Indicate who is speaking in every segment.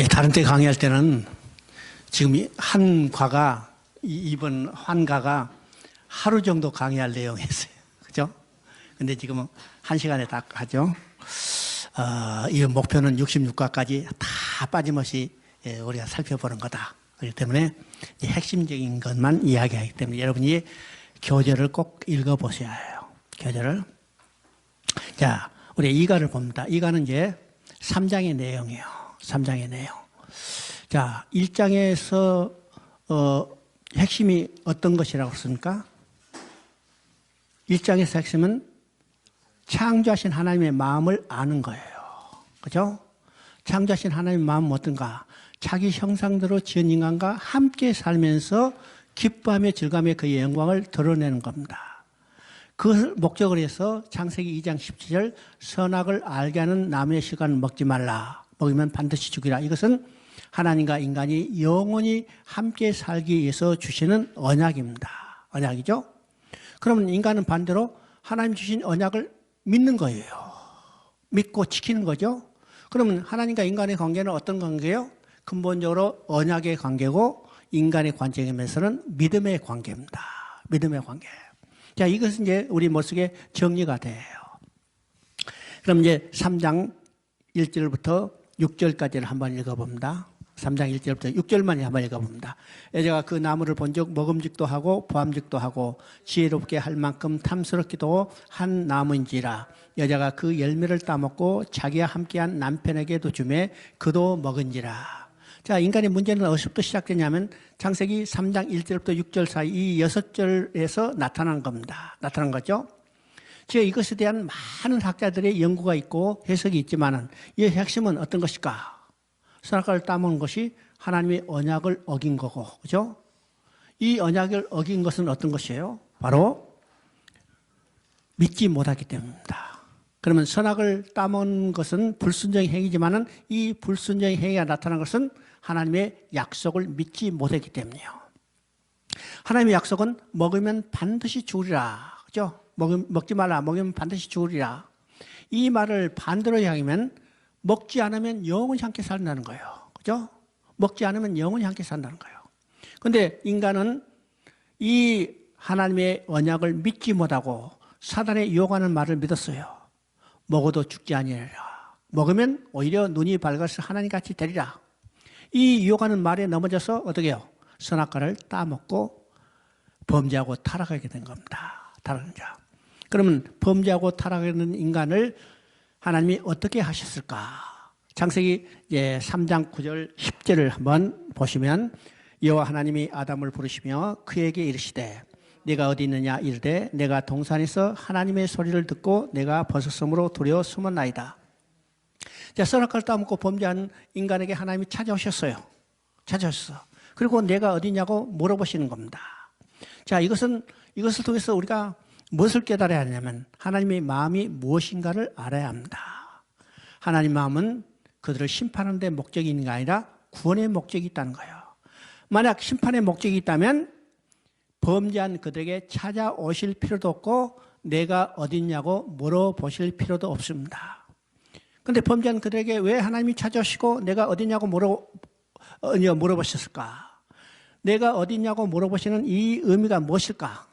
Speaker 1: 다른 때 강의할 때는 지금 한 과가, 이번 환가가 하루 정도 강의할 내용이었어요. 그죠? 근데 지금은 1시간에 다 하죠. 이 목표는 66과까지 다 빠짐없이 우리가 살펴보는 거다. 그렇기 때문에 핵심적인 것만 이야기하기 때문에 여러분이 교재를 꼭 읽어보셔야 해요. 교재를. 자, 우리 이가를 봅니다. 이가는 이제 3장의 내용이에요. 3장의 내용. 자, 1장에서 핵심이 어떤 것이라고 했습니까? 1장에서 핵심은 창조하신 하나님의 마음을 아는 거예요. 그죠? 창조하신 하나님의 마음은 어떤가? 자기 형상대로 지은 인간과 함께 살면서 기뻐하며 즐거워하며 그의 영광을 드러내는 겁니다. 그 목적을 해서 창세기 2장 17절 선악을 알게 하는 나무의 실과는 먹지 말라. 먹으면 반드시 죽이라. 이것은 하나님과 인간이 영원히 함께 살기 위해서 주시는 언약입니다. 언약이죠? 그러면 인간은 반대로 하나님 주신 언약을 믿는 거예요. 믿고 지키는 거죠. 그러면 하나님과 인간의 관계는 어떤 관계예요? 근본적으로 언약의 관계고 인간의 관계면서는 믿음의 관계입니다. 믿음의 관계. 자, 이것은 이제 우리 머릿속에 정리가 돼요. 그럼 이제 3장 1절부터 6절까지를 한번 읽어봅니다. 3장 1절부터 6절만 한번 읽어봅니다. 여자가 그 나무를 본즉 먹음직도 하고 보암직도 하고 지혜롭게 할 만큼 탐스럽기도 한 나무인지라. 여자가 그 열매를 따먹고 자기와 함께한 남편에게도 주매 그도 먹은지라. 자, 인간의 문제는 어디서부터 시작되냐면 창세기 3장 1절부터 6절 사이 이 6절에서 나타난 겁니다. 나타난 거죠. 지금 이것에 대한 많은 학자들의 연구가 있고 해석이 있지만은 이 핵심은 어떤 것일까? 선악과를 따먹는 것이 하나님의 언약을 어긴 거고, 그죠? 이 언약을 어긴 것은 어떤 것이에요? 바로 믿지 못하기 때문입니다. 그러면 선악을 따먹는 것은 불순종의 행위지만은 이 불순종의 행위가 나타난 것은 하나님의 약속을 믿지 못했기 때문이에요. 하나님의 약속은 먹으면 반드시 죽으리라. 그죠? 먹지 말라. 먹으면 반드시 죽으리라. 이 말을 반대로 이야기하면 먹지 않으면 영원히 함께 산다는 거예요. 그죠? 먹지 않으면 영원히 함께 산다는 거예요. 그런데 인간은 이 하나님의 언약을 믿지 못하고 사단의 유혹하는 말을 믿었어요. 먹어도 죽지 아니하리라. 먹으면 오히려 눈이 밝아서 하나님같이 되리라. 이 유혹하는 말에 넘어져서 어떻게 해요? 선악과를 따먹고 범죄하고 타락하게 된 겁니다. 타락한 자. 그러면 범죄하고 타락하는 인간을 하나님이 어떻게 하셨을까? 창세기 3장 9절 10절을 한번 보시면 여호와 하나님이 아담을 부르시며 그에게 이르시되 내가 어디 있느냐 이르되 내가 동산에서 하나님의 소리를 듣고 내가 벗었으므로 두려워 숨었나이다. 자, 선악과를 따먹고 범죄한 인간에게 하나님이 찾아오셨어요. 찾아오셨어. 그리고 내가 어디냐고 물어보시는 겁니다. 자, 이것을 통해서 우리가 무엇을 깨달아야 하냐면 하나님의 마음이 무엇인가를 알아야 합니다. 하나님 마음은 그들을 심판하는 데 목적이 있는 게 아니라 구원의 목적이 있다는 거예요. 만약 심판의 목적이 있다면 범죄한 그들에게 찾아오실 필요도 없고 내가 어딨냐고 물어보실 필요도 없습니다. 그런데 범죄한 그들에게 왜 하나님이 찾아오시고 내가 어딨냐고 물어보셨을까? 내가 어딨냐고 물어보시는 이 의미가 무엇일까?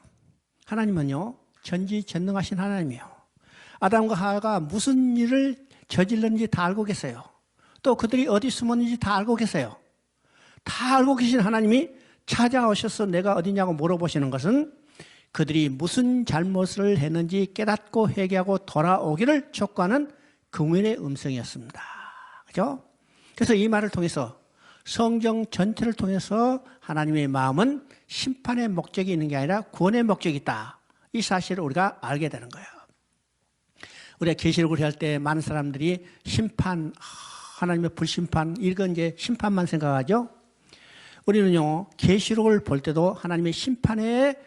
Speaker 1: 하나님은요, 전지전능하신 하나님이에요. 아담과 하와가 무슨 일을 저질렀는지 다 알고 계세요. 또 그들이 어디 숨었는지 다 알고 계세요. 다 알고 계신 하나님이 찾아오셔서 내가 어디냐고 물어보시는 것은 그들이 무슨 잘못을 했는지 깨닫고 회개하고 돌아오기를 촉구하는 긍휼의 음성이었습니다. 그죠? 그래서 이 말을 통해서 성경 전체를 통해서 하나님의 마음은 심판의 목적이 있는 게 아니라 구원의 목적이 있다. 이 사실을 우리가 알게 되는 거예요. 우리가 계시록을 할 때 많은 사람들이 심판, 하나님의 불심판, 이건 이제 심판만 생각하죠. 우리는요, 계시록을 볼 때도 하나님의 심판의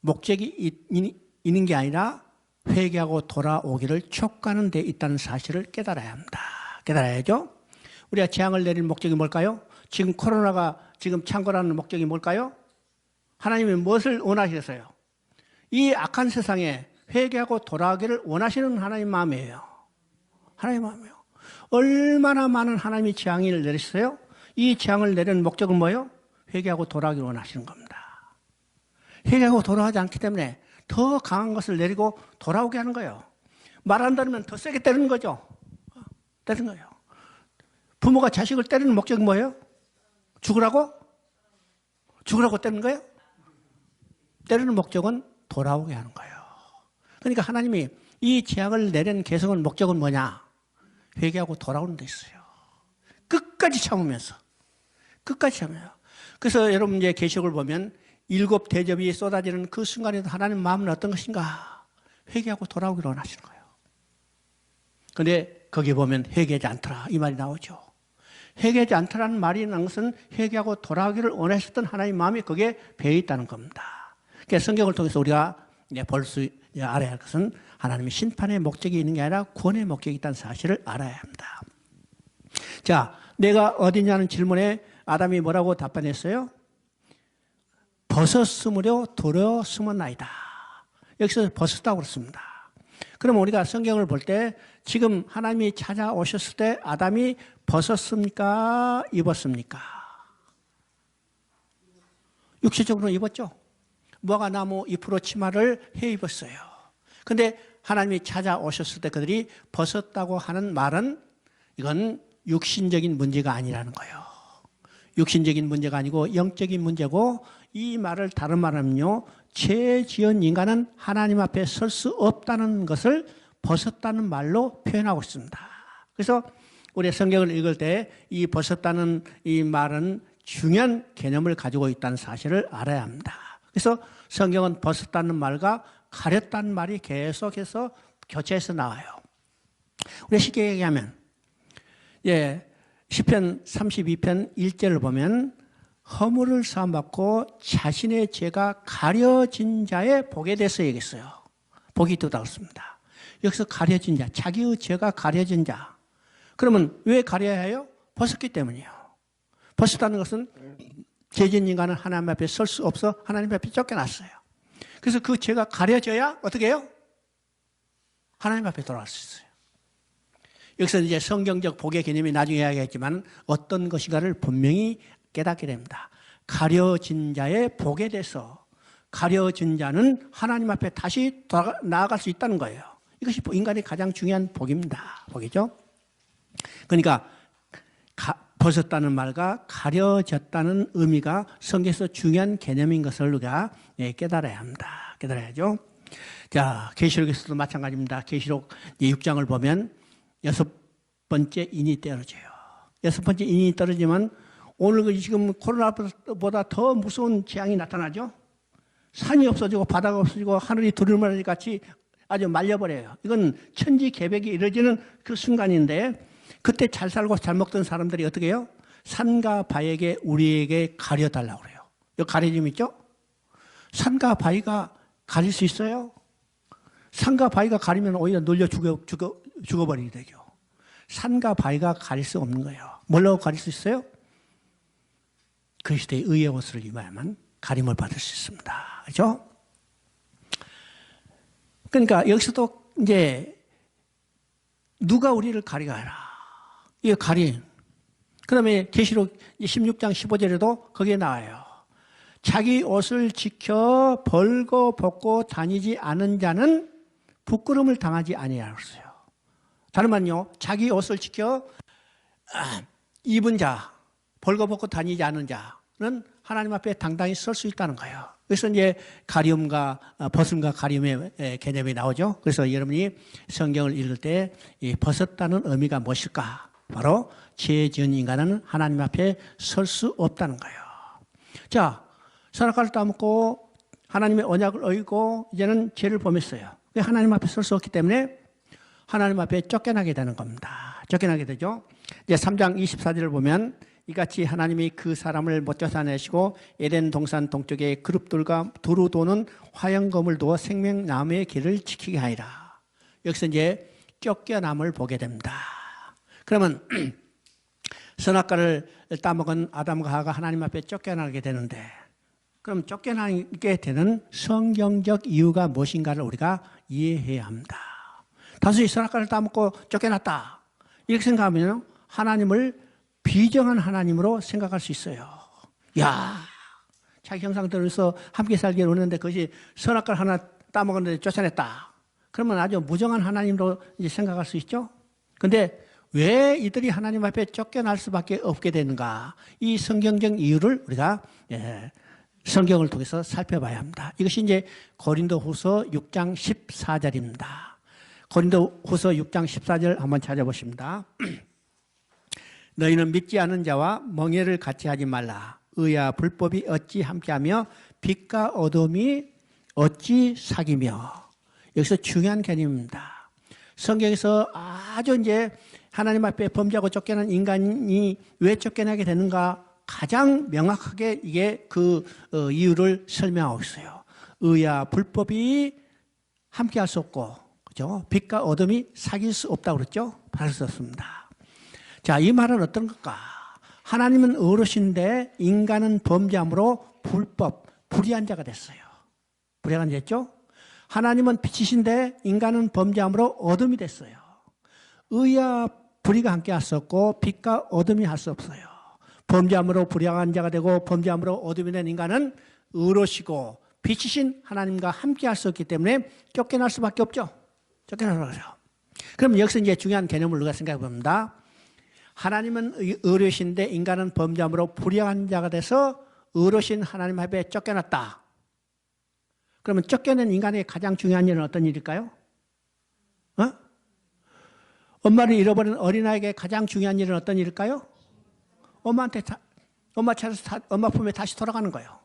Speaker 1: 목적이 있는 게 아니라 회개하고 돌아오기를 촉구하는 데 있다는 사실을 깨달아야 합니다. 깨달아야죠. 우리가 재앙을 내릴 목적이 뭘까요? 지금 코로나가 지금 창궐하는 목적이 뭘까요? 하나님이 무엇을 원하시겠어요? 이 악한 세상에 회개하고 돌아오기를 원하시는 하나님 마음이에요. 하나님 마음이에요. 얼마나 많은 하나님이 재앙을 내리셨어요? 이 재앙을 내리는 목적은 뭐예요? 회개하고 돌아오기를 원하시는 겁니다. 회개하고 돌아오지 않기 때문에 더 강한 것을 내리고 돌아오게 하는 거예요. 말 안 들으면 더 세게 때리는 거죠. 때리는 거예요. 부모가 자식을 때리는 목적은 뭐예요? 죽으라고? 죽으라고 때리는 거예요? 때리는 목적은 돌아오게 하는 거예요. 그러니까 하나님이 이 재앙을 내리는 개성은 목적은 뭐냐? 회개하고 돌아오는 데 있어요. 끝까지 참으면서. 끝까지 참아요. 그래서 여러분 이제 계시록을 보면 7 대접이 쏟아지는 그 순간에도 하나님 마음은 어떤 것인가? 회개하고 돌아오기를 원하시는 거예요. 그런데 거기 보면 회개하지 않더라 이 말이 나오죠. 회개하지 않더라는 말이 나온 것은 회개하고 돌아오기를 원하셨던 하나님의 마음이 거기에 배어 있다는 겁니다. 그러니까 성경을 통해서 우리가 볼 수 알아야 할 것은 하나님의 심판의 목적이 있는 게 아니라 구원의 목적이 있다는 사실을 알아야 합니다. 자, 내가 어디냐는 질문에 아담이 뭐라고 답변했어요? 벗었으므로 도려 숨었나이다. 여기서 벗었다고 그랬습니다. 그럼 우리가 성경을 볼 때 지금 하나님이 찾아오셨을 때 아담이 벗었습니까? 입었습니까? 육체적으로 입었죠. 무화과 나무 잎으로 치마를 해 입었어요. 근데 하나님이 찾아오셨을 때 그들이 벗었다고 하는 말은 이건 육신적인 문제가 아니라는 거예요. 육신적인 문제가 아니고 영적인 문제고, 이 말을 다른 말하면요, 죄 지은 인간은 하나님 앞에 설 수 없다는 것을 벗었다는 말로 표현하고 있습니다. 그래서 우리 성경을 읽을 때 이 벗었다는 이 말은 중요한 개념을 가지고 있다는 사실을 알아야 합니다. 그래서 성경은 벗었다는 말과 가렸다는 말이 계속해서 교체해서 나와요. 우리 쉽게 얘기하면, 시편 32편 1절을 보면 허물을 사함받고 자신의 죄가 가려진 자의 복에 대해서 얘기했어요. 복이 있다고 했습니다. 여기서 가려진 자, 자기의 죄가 가려진 자. 그러면 왜 가려야 해요? 벗었기 때문이에요. 벗었다는 것은 죄진 인간은 하나님 앞에 설 수 없어 하나님 앞에 쫓겨났어요. 그래서 그 죄가 가려져야 어떻게 해요? 하나님 앞에 돌아갈 수 있어요. 여기서 이제 성경적 복의 개념이 나중에 이야기했지만 어떤 것인가를 분명히 깨닫게 됩니다. 가려진 자의 복에 대해서, 가려진 자는 하나님 앞에 다시 나아갈 수 있다는 거예요. 이것이 인간의 가장 중요한 복입니다. 복이죠. 그러니까 벗었다는 말과 가려졌다는 의미가 성경에서 중요한 개념인 것을 우리가 깨달아야 합니다. 깨달아야죠. 자, 계시록에서도 마찬가지입니다. 계시록 6장을 보면 6번째 인이 떨어져요. 6번째 인이 떨어지면 오늘 지금 코로나보다 더 무서운 재앙이 나타나죠. 산이 없어지고 바다가 없어지고 하늘이 두루마리 같이 아주 말려버려요. 이건 천지개벽이 이루어지는 그 순간인데, 그때 잘 살고 잘 먹던 사람들이 어떻게 해요? 산과 바위에게 우리에게 가려달라고 그래요. 여기 가려짐 있죠? 산과 바위가 가릴 수 있어요? 산과 바위가 가리면 오히려 놀려 죽어버리게 되죠. 산과 바위가 가릴 수 없는 거예요. 뭘로 가릴 수 있어요? 그리스도의 의의 옷을 입어야만 가림을 받을 수 있습니다. 그렇죠? 그러니까 여기서도 이제 누가 우리를 가리가라. 이게 가림. 그 다음에 계시록 16장 15절에도 거기에 나와요. 자기 옷을 지켜 벌거 벗고 다니지 않은 자는 부끄러움을 당하지 아니하라고 했어요. 다른 말은요, 자기 옷을 지켜 입은 자, 벌거 벗고 다니지 않은 자는 하나님 앞에 당당히 설 수 있다는 거예요. 그래서 이제 가리움과 벗음과 가리움의 개념이 나오죠. 그래서 여러분이 성경을 읽을 때 이 벗었다는 의미가 무엇일까? 바로 죄 지은 인간은 하나님 앞에 설 수 없다는 거예요. 자, 선악과를 따먹고 하나님의 언약을 어기고 이제는 죄를 범했어요. 하나님 앞에 설 수 없기 때문에 하나님 앞에 쫓겨나게 되는 겁니다. 쫓겨나게 되죠. 이제 3장 24절을 보면 이같이 하나님이 그 사람을 못 쫓아내시고 에덴 동산 동쪽에 그룹들과 두루 도는 화영검을 두어 생명나무의 길을 지키게 하리라. 여기서 이제 쫓겨남을 보게 됩니다. 그러면 선악과를 따먹은 아담과 하와가 하나님 앞에 쫓겨나게 되는데, 그럼 쫓겨나게 되는 성경적 이유가 무엇인가를 우리가 이해해야 합니다. 단순히 선악과를 따먹고 쫓겨났다, 이렇게 생각하면 하나님을 비정한 하나님으로 생각할 수 있어요. 야, 자기 형상대로서 함께 살기를 원했는데 그것이 선악과를 하나 따먹었는데 쫓아냈다. 그러면 아주 무정한 하나님으로 이제 생각할 수 있죠. 근데 왜 이들이 하나님 앞에 쫓겨날 수밖에 없게 되는가? 이 성경적 이유를 우리가 성경을 통해서 살펴봐야 합니다. 이것이 이제 고린도후서 6장 14절입니다. 고린도후서 6장 14절 한번 찾아보십니다. 너희는 믿지 않은 자와 멍에를 같이 하지 말라. 의와 불법이 어찌 함께하며 빛과 어둠이 어찌 사귀며. 여기서 중요한 개념입니다. 성경에서 아주 이제 하나님 앞에 범죄하고 쫓겨난 인간이 왜 쫓겨나게 되는가 가장 명확하게 이게 그 이유를 설명하고 있어요. 의와 불법이 함께할 수 없고, 그죠? 빛과 어둠이 사귈 수 없다고 그랬죠? 바로 썼습니다. 자, 이 말은 어떤 것까? 하나님은 어르신데 인간은 범죄함으로 불의한 자가 됐어요. 불의한 자였죠? 하나님은 빛이신데 인간은 범죄함으로 어둠이 됐어요. 의와 불의가 함께 할 수 없고 빛과 어둠이 할 수 없어요. 범죄함으로 불의한 자가 되고 범죄함으로 어둠이 된 인간은 의로시고 빛이신 하나님과 함께 할 수 없기 때문에 쫓겨날 수밖에 없죠. 쫓겨날 수밖에 없죠. 그럼 여기서 이제 중요한 개념을 우리가 생각해 봅니다. 하나님은 의로신데 인간은 범죄함으로 불의한 자가 돼서 의로신 하나님 앞에 쫓겨났다. 그러면 쫓겨낸 인간의 가장 중요한 일은 어떤 일일까요? 엄마를 잃어버린 어린아이에게 가장 중요한 일은 어떤 일일까요? 엄마 찾아서 엄마 품에 다시 돌아가는 거예요.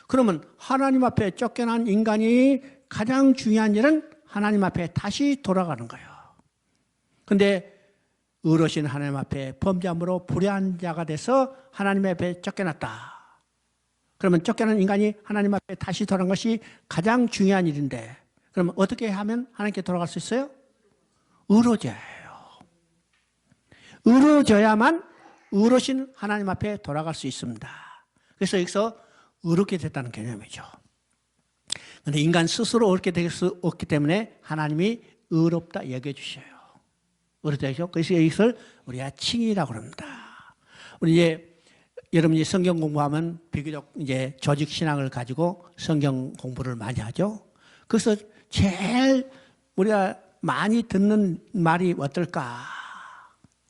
Speaker 1: 그러면 하나님 앞에 쫓겨난 인간이 가장 중요한 일은 하나님 앞에 다시 돌아가는 거예요. 그런데 의로신 하나님 앞에 범죄함으로 불의한 자가 돼서 하나님 앞에 쫓겨났다. 그러면 쫓겨난 인간이 하나님 앞에 다시 돌아간 것이 가장 중요한 일인데 그러면 어떻게 하면 하나님께 돌아갈 수 있어요? 의로워져야 해요. 의로워져야만 의로신 하나님 앞에 돌아갈 수 있습니다. 그래서 여기서 의롭게 됐다는 개념이죠. 그런데 인간 스스로 의롭게 될 수 없기 때문에 하나님이 의롭다 여겨주셔요. 의롭다. 그래서 이것을 우리가 칭의라고 합니다. 우리 이제 여러분이 성경 공부하면 비교적 이제 조직 신앙을 가지고 성경 공부를 많이 하죠. 그래서 제일 우리가 많이 듣는 말이 어떨까?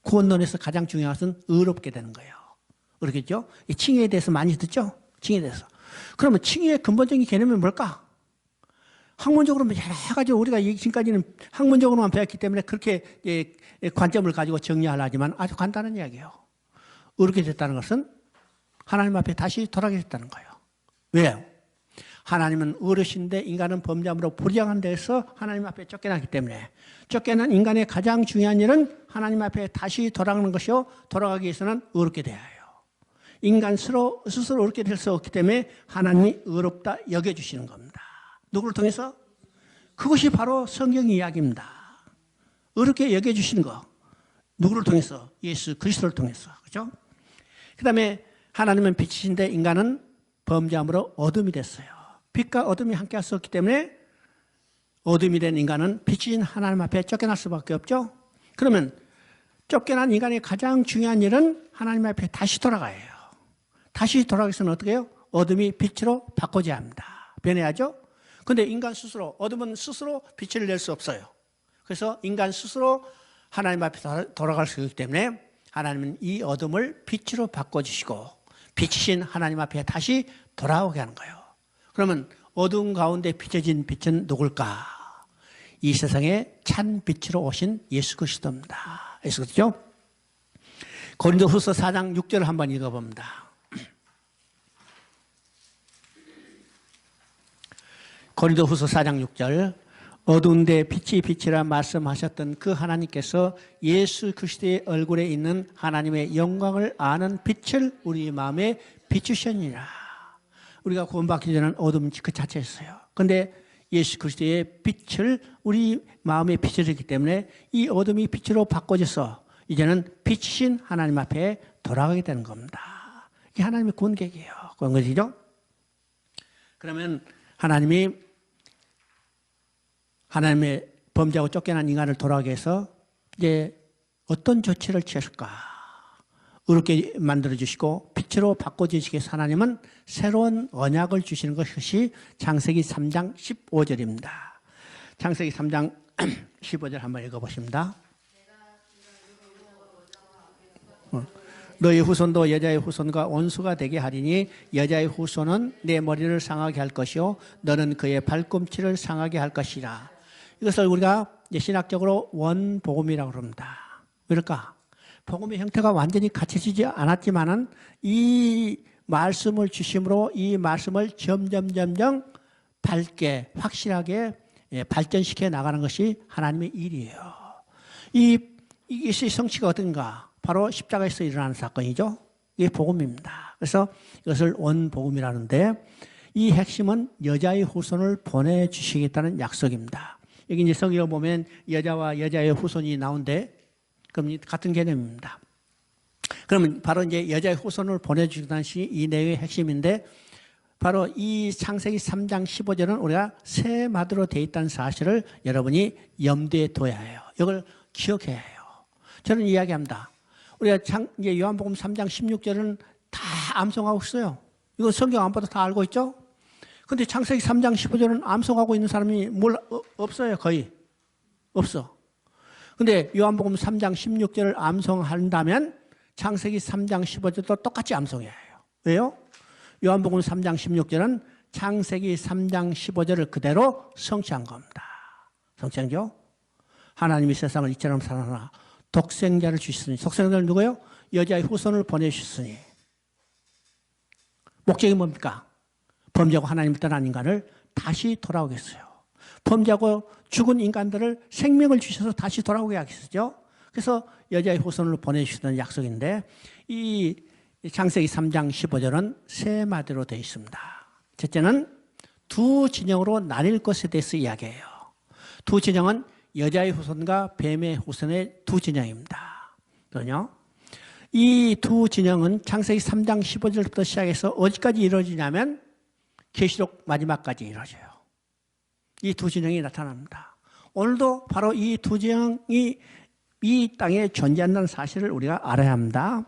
Speaker 1: 구원론에서 가장 중요한 것은 의롭게 되는 거예요. 그렇겠죠? 칭의에 대해서 많이 듣죠? 칭의에 대해서. 그러면 칭의의 근본적인 개념이 뭘까? 학문적으로 여러 가지 우리가 지금까지는 학문적으로만 배웠기 때문에 그렇게 관점을 가지고 정리하려지만 아주 간단한 이야기예요. 의롭게 됐다는 것은 하나님 앞에 다시 돌아가게 됐다는 거예요. 왜요? 하나님은 의로신데 인간은 범죄함으로 불의한 데서 하나님 앞에 쫓겨나기 때문에 쫓겨난 인간의 가장 중요한 일은 하나님 앞에 다시 돌아가는 것이요. 돌아가기 위해서는 의롭게 되어야 해요. 인간 스스로 의롭게 될 수 없기 때문에 하나님이 의롭다 여겨주시는 겁니다. 누구를 통해서? 그것이 바로 성경 이야기입니다. 의롭게 여겨주시는 거. 누구를 통해서? 예수 그리스도를 통해서. 그렇죠? 그 다음에 하나님은 빛이신데 인간은 범죄함으로 어둠이 됐어요. 빛과 어둠이 함께 할 수 없기 때문에 어둠이 된 인간은 빛이신 하나님 앞에 쫓겨날 수밖에 없죠. 그러면 쫓겨난 인간의 가장 중요한 일은 하나님 앞에 다시 돌아가야 해요. 다시 돌아가기 위해서는 어떻게 해요? 어둠이 빛으로 바꿔줘야 합니다. 변해야죠. 그런데 인간 스스로, 어둠은 스스로 빛을 낼 수 없어요. 그래서 인간 스스로 하나님 앞에 돌아갈 수 있기 때문에 하나님은 이 어둠을 빛으로 바꿔주시고 빛이신 하나님 앞에 다시 돌아오게 하는 거예요. 그러면 어두운 가운데 비춰진 빛은 누굴까? 이 세상에 찬 빛으로 오신 예수 그리스도입니다. 예수 그리스도죠? 고린도후서 4장 6절을 한번 읽어봅니다. 고린도후서 4장 6절 어두운 데 빛이 빛이라 말씀하셨던 그 하나님께서 예수 그리스도의 얼굴에 있는 하나님의 영광을 아는 빛을 우리 마음에 비추셨느니라. 우리가 구원받기 전에는 어둠 그 자체였어요. 그런데 예수 그리스도의 빛을 우리 마음에 비춰졌기 때문에 이 어둠이 빛으로 바꿔져서 이제는 빛이신 하나님 앞에 돌아가게 되는 겁니다. 이게 하나님의 구원 계획이에요. 그런 것이죠. 그러면 하나님의 범죄하고 쫓겨난 인간을 돌아가게 해서 이제 어떤 조치를 취했을까? 어렵게 만들어주시고 빛으로 바꿔주시기 위해서 하나님은 새로운 언약을 주시는 것이 창세기 3장 15절입니다. 창세기 3장 15절 한번 읽어보십니다. 너희 후손도 여자의 후손과 원수가 되게 하리니 여자의 후손은 내 머리를 상하게 할 것이요 너는 그의 발꿈치를 상하게 할 것이라. 이것을 우리가 신학적으로 원복음이라고 합니다. 왜일까? 복음의 형태가 완전히 갖춰지지 않았지만은 이 말씀을 주심으로 이 말씀을 점점 밝게 확실하게 발전시켜 나가는 것이 하나님의 일이에요. 이것이 성취가 어떤가? 바로 십자가에서 일어나는 사건이죠. 이게 복음입니다. 그래서 이것을 원복음이라는데 이 핵심은 여자의 후손을 보내주시겠다는 약속입니다. 여기 이제 성경을 보면 여자와 여자의 후손이 나오는데 그럼 같은 개념입니다. 그러면 바로 이제 여자의 후손을 보내주시다는 것이 이 내용의 핵심인데 바로 이 창세기 3장 15절은 우리가 새 마디로 되어 있다는 사실을 여러분이 염두에 둬야 해요. 이걸 기억해야 해요. 저는 이야기합니다. 우리가 이제 요한복음 3장 16절은 다 암송하고 있어요. 이거 성경 안 봐도 다 알고 있죠? 근데 창세기 3장 15절은 암송하고 있는 사람이 없어요. 거의. 없어. 근데 요한복음 3장 16절을 암송한다면 창세기 3장 15절도 똑같이 암송해야 해요. 왜요? 요한복음 3장 16절은 창세기 3장 15절을 그대로 성취한 겁니다. 성취한죠? 하나님이 세상을 이처럼 사랑하나 독생자를 주셨으니, 독생자는 누구예요? 여자의 후손을 보내주셨으니. 목적이 뭡니까? 범죄하고 하나님을 떠난 인간을 다시 돌아오겠어요. 범죄하고 죽은 인간들을 생명을 주셔서 다시 돌아오게 하겠죠. 그래서 여자의 후손을 보내주시는 약속인데 이 창세기 3장 15절은 세 마디로 되어 있습니다. 첫째는 두 진영으로 나뉠 것에 대해서 이야기해요. 두 진영은 여자의 후손과 뱀의 후손의 두 진영입니다. 그러냐? 이 두 진영은 창세기 3장 15절부터 시작해서 어디까지 이루어지냐면 계시록 마지막까지 이루어져요. 이 두 진영이 나타납니다. 오늘도 바로 이 두 진영이 이 땅에 존재한다는 사실을 우리가 알아야 합니다.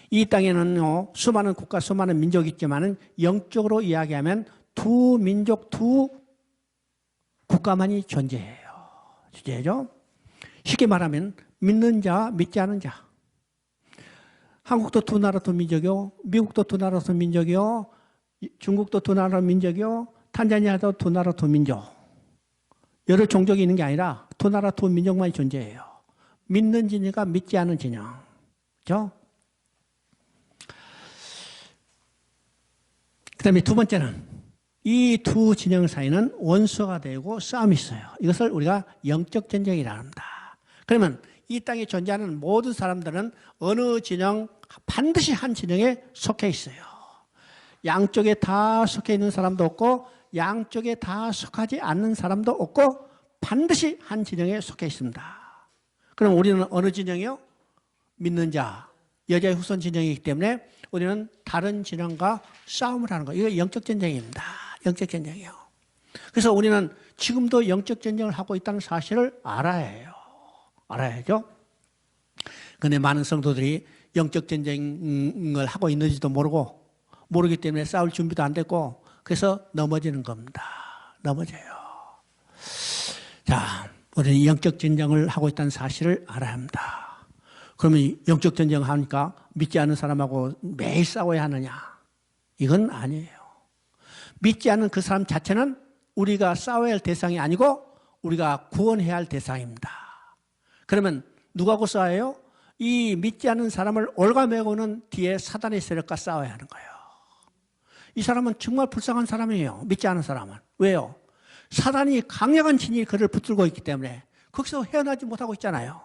Speaker 1: 이 땅에는 수많은 국가, 수많은 민족이 있지만 영적으로 이야기하면 두 민족, 두 국가만이 존재해요. 주제죠. 쉽게 말하면 믿는 자, 믿지 않은 자. 한국도 두 나라 두 민족이요. 미국도 두 나라 두 민족이요. 중국도 두 나라 민족이요. 탄자니아도 두 나라 두 민족. 여러 종족이 있는 게 아니라 두 나라 두 민족만이 존재해요. 믿는 진영과 믿지 않은 진영. 그렇죠? 그 다음에 두 번째는 이 두 진영 사이는 원수가 되고 싸움이 있어요. 이것을 우리가 영적 전쟁이라 합니다. 그러면 이 땅에 존재하는 모든 사람들은 어느 진영, 반드시 한 진영에 속해 있어요. 양쪽에 다 속해 있는 사람도 없고 양쪽에 다 속하지 않는 사람도 없고 반드시 한 진영에 속해 있습니다. 그럼 우리는 어느 진영이요? 믿는 자, 여자의 후손 진영이기 때문에 우리는 다른 진영과 싸움을 하는 거예요. 이거 영적 전쟁입니다. 영적 전쟁이요. 그래서 우리는 지금도 영적 전쟁을 하고 있다는 사실을 알아야 해요. 알아야죠. 그런데 많은 성도들이 영적 전쟁을 하고 있는지도 모르기 때문에 싸울 준비도 안 됐고 그래서 넘어지는 겁니다. 넘어져요. 자, 우리는 영적 전쟁을 하고 있다는 사실을 알아야 합니다. 그러면 영적 전쟁을 하니까 믿지 않는 사람하고 매일 싸워야 하느냐? 이건 아니에요. 믿지 않는 그 사람 자체는 우리가 싸워야 할 대상이 아니고 우리가 구원해야 할 대상입니다. 그러면 누구하고 싸워요? 이 믿지 않는 사람을 올가매고는 뒤에 사단의 세력과 싸워야 하는 거예요. 이 사람은 정말 불쌍한 사람이에요. 믿지 않는 사람은. 왜요? 사단이 강력한 진이 그를 붙들고 있기 때문에 거기서 헤어나지 못하고 있잖아요.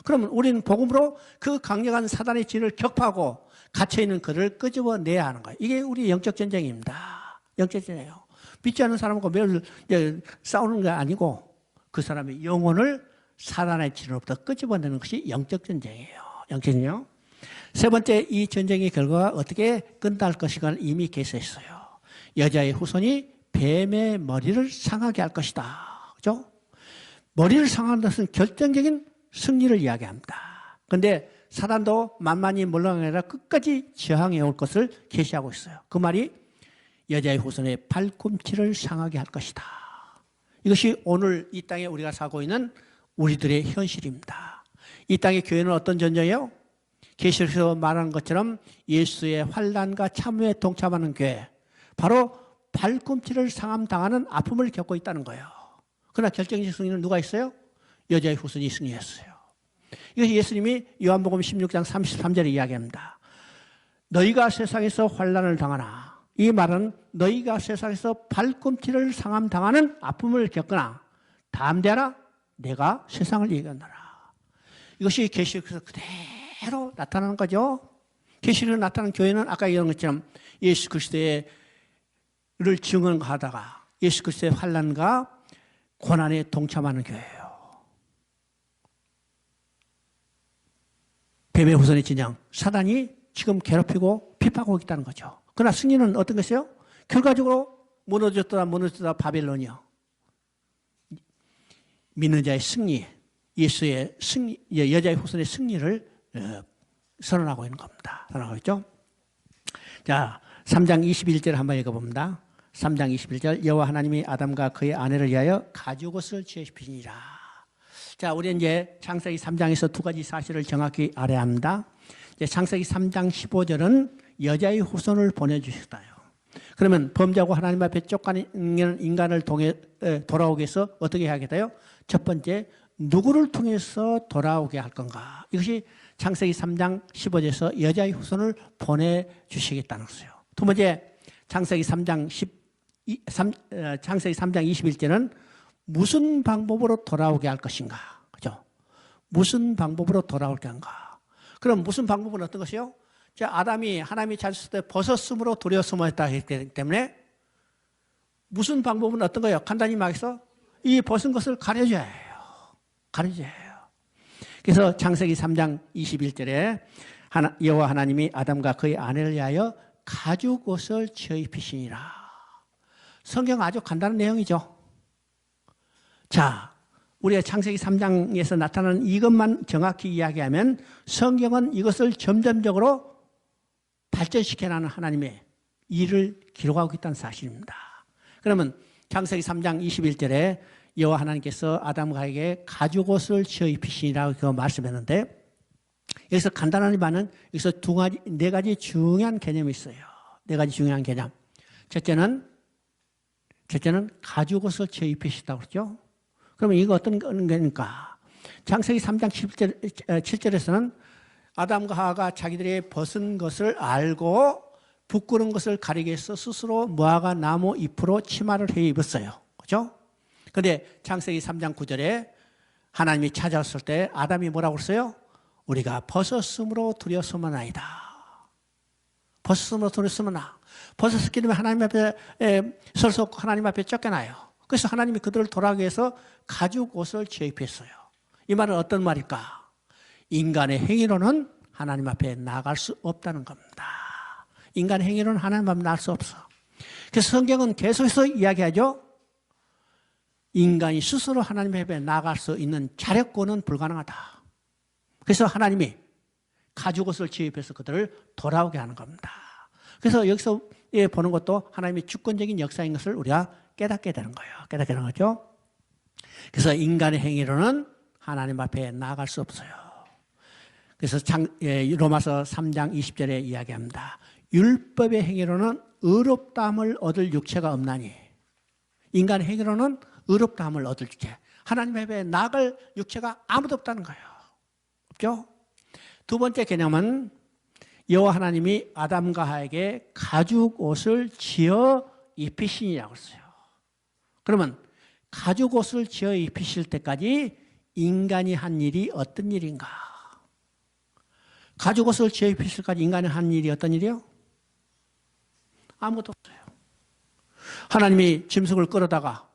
Speaker 1: 그러면 우리는 복음으로 그 강력한 사단의 진을 격파하고 갇혀있는 그를 끄집어내야 하는 거예요. 이게 우리 영적 전쟁입니다. 영적 전쟁이에요. 믿지 않는 사람하고 매일 싸우는 게 아니고 그 사람의 영혼을 사단의 진으로부터 끄집어내는 것이 영적 전쟁이에요. 영적 전쟁. 세 번째, 이 전쟁의 결과가 어떻게 끝날 것인가를 이미 계시했어요. 여자의 후손이 뱀의 머리를 상하게 할 것이다. 그죠? 머리를 상하는 것은 결정적인 승리를 이야기합니다. 그런데 사단도 만만히 물러나는 게 아니라 끝까지 저항해 올 것을 계시하고 있어요. 그 말이 여자의 후손의 발꿈치를 상하게 할 것이다. 이것이 오늘 이 땅에 우리가 살고 있는 우리들의 현실입니다. 이 땅의 교회는 어떤 존재예요? 계시록에서 말하는 것처럼 예수의 환난과 참회에 동참하는 교회, 바로 발꿈치를 상함당하는 아픔을 겪고 있다는 거예요. 그러나 결정적 승리는 누가 있어요? 여자의 후손이 승리했어요. 이것이 예수님이 요한복음 16장 33절에 이야기합니다. 너희가 세상에서 환난을 당하나, 이 말은 너희가 세상에서 발꿈치를 상함당하는 아픔을 겪거나 담대하라, 내가 세상을 이겨노라. 이것이 계시록에서 그대로 나타나는 거죠. 계시록에 나타나는 교회는 아까 이런 것처럼 예수 그리스도를 증언하다가 예수 그리스도의 환난과 고난에 동참하는 교회예요. 뱀의 후손의 진영, 사단이 지금 괴롭히고 핍박하고 있다는 거죠. 그러나 승리는 어떤 것이요? 결과적으로 무너졌다 바벨론이요. 믿는 자의 승리, 예수의 승리, 여자의 후손의 승리를 선언하고 있는 겁니다. 선언하고 있죠. 자, 3장 21절 한번 읽어봅니다. 3장 21절, 여호와 하나님이 아담과 그의 아내를 위하여 가죽옷을 지으시니라. 자, 우리 이제 창세기 3장에서 두 가지 사실을 정확히 알아야 합니다. 이제 창세기 3장 15절은 여자의 후손을 보내주셨다요. 그러면 범죄하고 하나님 앞에 쫓겨난 인간을 통해 돌아오게 해서 어떻게 해야겠다요? 첫 번째, 누구를 통해서 돌아오게 할 건가? 이것이 창세기 3장 15절에서 여자의 후손을 보내주시겠다는 것이에요. 두 번째, 창세기 3장 21절은 무슨 방법으로 돌아오게 할 것인가? 그죠? 무슨 방법으로 돌아올게 한가? 그럼 무슨 방법은 어떤 것이요? 자, 아담이 하나님이 찾았을 때 벗었으므로 두려워 숨어있다 했기 때문에 무슨 방법은 어떤 거예요? 간단히 말해서 이 벗은 것을 가려줘야 해요. 가려줘야 해요. 그래서 창세기 3장 21절에 여호와 하나님이 아담과 그의 아내를 위하여 가죽옷을 지어 입히시니라. 성경 아주 간단한 내용이죠. 자, 우리가 창세기 3장에서 나타나는 이것만 정확히 이야기하면 성경은 이것을 점점적으로 발전시켜나가는 하나님의 일을 기록하고 있다는 사실입니다. 그러면 창세기 3장 21절에 여호와 하나님께서 아담에게 가죽옷을 지어 입히시니라고 말씀했는데, 여기서 간단하게 말하는 여기서 네 가지 중요한 개념이 있어요. 네 가지 중요한 개념. 첫째는 가죽옷을 지어 입히시다고 그러죠. 그러면 이거 어떤 거니까? 창세기 3장 7절에서는 아담과 하와가 자기들이 벗은 것을 알고 부끄러운 것을 가리기 위해서 스스로 무화과 나무 잎으로 치마를 해 입었어요. 그죠? 그런데 창세기 3장 9절에 하나님이 찾아왔을 때 아담이 뭐라고 그랬어요? 우리가 벗었으므로 두려웠으면아이다. 벗었으므로 두려웠으면아. 벗었기 때문에 하나님 앞에 서서 하나님 앞에 쫓겨나요. 그래서 하나님이 그들을 돌아가기 위해서 가죽 옷을 지어 입혔어요. 이 말은 어떤 말일까? 인간의 행위로는 하나님 앞에 나갈 수 없다는 겁니다. 인간의 행위로는 하나님 앞에 나갈 수 없어. 그래서 성경은 계속해서 이야기하죠. 인간이 스스로 하나님 앞에 나갈 수 있는 자력권은 불가능하다. 그래서 하나님이 가죽옷을 지어 입혀서 그들을 돌아오게 하는 겁니다. 그래서 여기서 보는 것도 하나님의 주권적인 역사인 것을 우리가 깨닫게 되는 거예요. 깨닫게 되는 거죠. 그래서 인간의 행위로는 하나님 앞에 나아갈 수 없어요. 그래서 로마서 3장 20절에 이야기합니다. 율법의 행위로는 의롭다함을 얻을 육체가 없나니. 인간의 행위로는 의롭다함을 얻을 육체. 하나님 앞에 나아갈 육체가 아무도 없다는 거예요. 없죠? 두 번째 개념은 여호와 하나님이 아담과 하에게 가죽 옷을 지어 입히시니라고 했어요. 그러면 가죽 옷을 지어 입히실 때까지 인간이 한 일이 어떤 일인가? 가죽 옷을 지어 입히실 때까지 인간이 한 일이 어떤 일이요? 아무것도 없어요. 하나님이 짐승을 끌어다가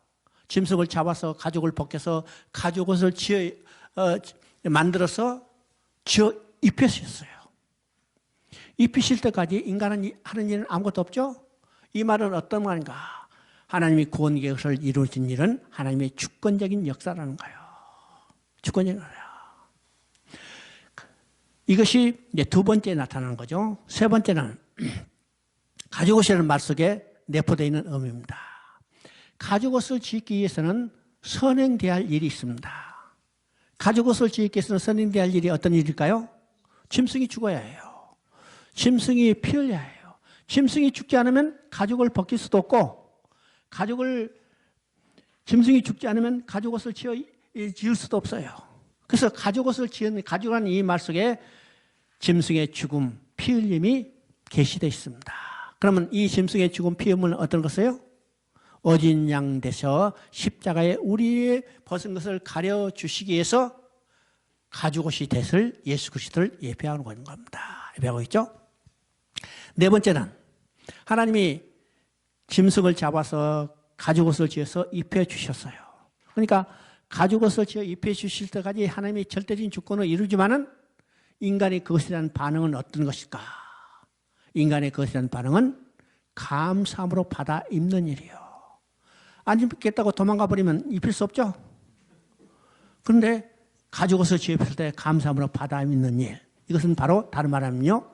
Speaker 1: 짐승을 잡아서 가죽을 벗겨서 가죽 옷을 만들어서 지어 입히셨어요. 입히실 때까지 인간은 하는 일은 아무것도 없죠? 이 말은 어떤 말인가? 하나님이 구원 계획을 이루신 일은 하나님의 주권적인 역사라는 거예요. 주권적인 거예요. 이것이 이제 두 번째 나타나는 거죠. 세 번째는 가죽 옷이라는 말 속에 내포되어 있는 의미입니다. 가죽 옷을 짓기 위해서는 선행돼야 할 일이 있습니다. 가죽 옷을 짓기 위해서는 선행돼야 할 일이 어떤 일일까요? 짐승이 죽어야 해요. 짐승이 피 흘려야 해요. 짐승이 죽지 않으면 가죽을 벗길 수도 없고, 짐승이 죽지 않으면 가죽 옷을 지을 수도 없어요. 그래서 가죽 옷을 지은 가죽이라는 이 말 속에 짐승의 죽음, 피 흘림이 계시되어 있습니다. 그러면 이 짐승의 죽음, 피 흘림은 어떤 것이에요? 어진 양 되셔 십자가에 우리의 벗은 것을 가려주시기 위해서 가죽 옷이 됐을 예수 그리스도를 예표하는 겁니다. 예표하고 있죠? 네 번째는 하나님이 짐승을 잡아서 가죽 옷을 지어서 입혀 주셨어요. 그러니까 가죽 옷을 지어 입혀 주실 때까지 하나님이 절대적인 주권을 이루지만은 인간의 그것에 대한 반응은 어떤 것일까? 인간의 그것에 대한 반응은 감사함으로 받아 입는 일이에요. 안 입겠다고 도망가 버리면 입힐 수 없죠? 그런데 가죽 옷을 지어 입힐 때 감사함으로 받아 입는 일. 이것은 바로 다른 말하면요.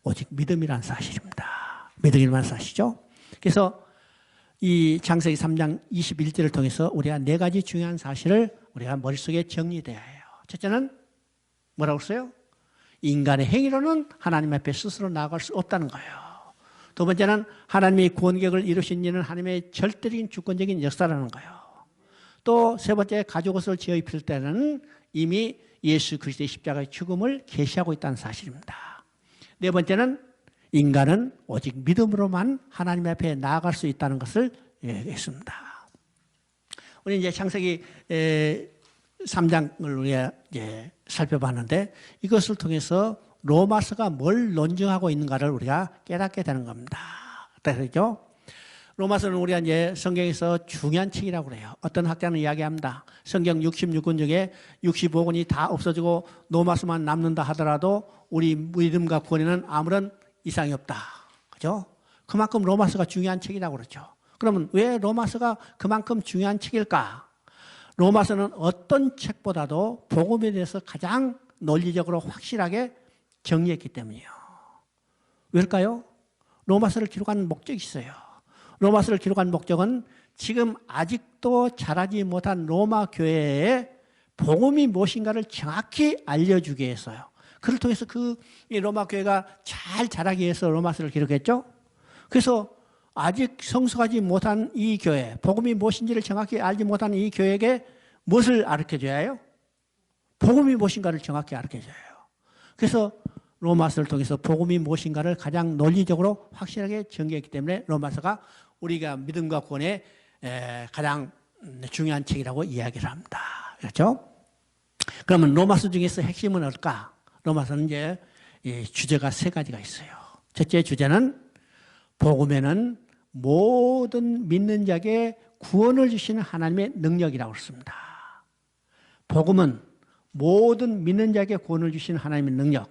Speaker 1: 오직 믿음이라는 사실입니다. 믿음이라는 사실이죠. 그래서 이 창세기 3장 21절을 통해서 우리가 네 가지 중요한 사실을 우리가 머릿속에 정리되어야 해요. 첫째는 뭐라고 했어요? 인간의 행위로는 하나님 앞에 스스로 나아갈 수 없다는 거예요. 두 번째는 하나님이 구원계획을 이루신 이는 하나님의 절대적인 주권적인 역사라는 거예요. 또 세 번째, 가죽 옷을 지어 입힐 때는 이미 예수 그리스도의 십자가의 죽음을 계시하고 있다는 사실입니다. 네 번째는 인간은 오직 믿음으로만 하나님 앞에 나아갈 수 있다는 것을 얘기했습니다. 우리 이제 창세기 3장을 우리가 이제 살펴봤는데 이것을 통해서 로마서가 뭘 논증하고 있는가를 우리가 깨닫게 되는 겁니다. 그렇죠? 로마서는 우리가 이제 성경에서 중요한 책이라고 그래요. 어떤 학자는 이야기합니다. 성경 66권 중에 65권이 다 없어지고 로마서만 남는다 하더라도 우리 믿음과 구원에는 아무런 이상이 없다. 그죠? 그만큼 로마서가 중요한 책이라고 그러죠. 그러면 왜 로마서가 그만큼 중요한 책일까? 로마서는 어떤 책보다도 복음에 대해서 가장 논리적으로 확실하게 정리했기 때문이에요. 왜일까요? 로마서를 기록한 목적이 있어요. 로마서를 기록한 목적은 지금 아직도 자라지 못한 로마 교회에 복음이 무엇인가를 정확히 알려주기 위해서요. 그를 통해서 이 로마 교회가 잘 자라기 위해서 로마서를 기록했죠. 그래서 아직 성숙하지 못한 이 교회, 복음이 무엇인지를 정확히 알지 못한 이 교회에게 무엇을 가르쳐줘야 해요? 복음이 무엇인가를 정확히 가르쳐줘야 해요. 그래서 로마서를 통해서 복음이 무엇인가를 가장 논리적으로 확실하게 전개했기 때문에 로마서가 우리가 믿음과 구원의 가장 중요한 책이라고 이야기를 합니다. 그렇죠? 그러면 로마서 중에서 핵심은 뭘까? 로마서는 이제 주제가 세 가지가 있어요. 첫째 주제는 복음에는 모든 믿는 자에게 구원을 주시는 하나님의 능력이라고 그랬습니다. 복음은 모든 믿는 자에게 구원을 주시는 하나님의 능력.